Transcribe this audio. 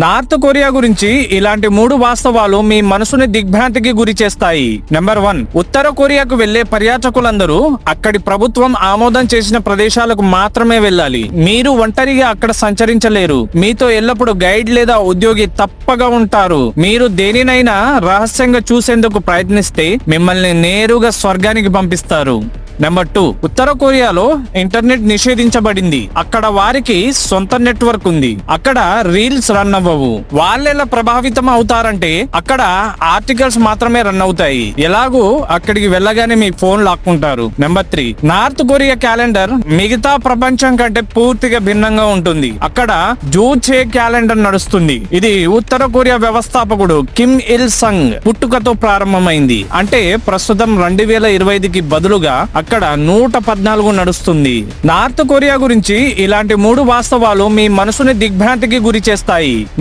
North Korea గురించి ఇలాంటి 3 వాస్తవాలు మీ మనసుని దిగ్భ్రాంతికి గురి చేస్తాయి. నెంబర్ 1, ఉత్తర కొరియాకు వెళ్లే పర్యాటకులందరూ అక్కడి ప్రభుత్వం ఆమోదం చేసిన ప్రదేశాలకు మాత్రమే వెళ్ళాలి. మీరు ఒంటరిగా అక్కడ సంచరించలేరు. మీతో ఎల్లప్పుడూ గైడ్ లేదా ఉద్యోగి తప్పగా ఉంటారు. మీరు దేనినైనా రహస్యంగా చూసేందుకు ప్రయత్నిస్తే మిమ్మల్ని నేరుగా స్వర్గానికి పంపిస్తారు. నెంబర్ 2, ఉత్తర కొరియాలో ఇంటర్నెట్ నిషేధించబడింది. అక్కడ వారికి సొంత నెట్వర్క్ ఉంది. అక్కడ రీల్స్ రన్ అవ్వవు. వాళ్ళెలా ప్రభావితం అవుతారంటే అక్కడ ఆర్టికల్స్ మాత్రమే రన్ అవుతాయి. ఎలాగూ అక్కడికి వెళ్ళగానే మీ ఫోన్ లాక్కుంటారు. నెంబర్ 3, నార్త్ కొరియా క్యాలెండర్ మిగతా ప్రపంచం కంటే పూర్తిగా భిన్నంగా ఉంటుంది. అక్కడ జూచే క్యాలెండర్ నడుస్తుంది. ఇది ఉత్తర కొరియా వ్యవస్థాపకుడు కిమ్ ఇల్ సంగ్ పుట్టుకతో ప్రారంభమైంది. అంటే ప్రస్తుతం 2025కి బదులుగా అక్కడ 114 నడుస్తుంది. నార్త్ కొరియా గురించి ఇలాంటి 3 వాస్తవాలు మీ మనసుని దిగ్భ్రాంతికి గురి చేస్తాయి.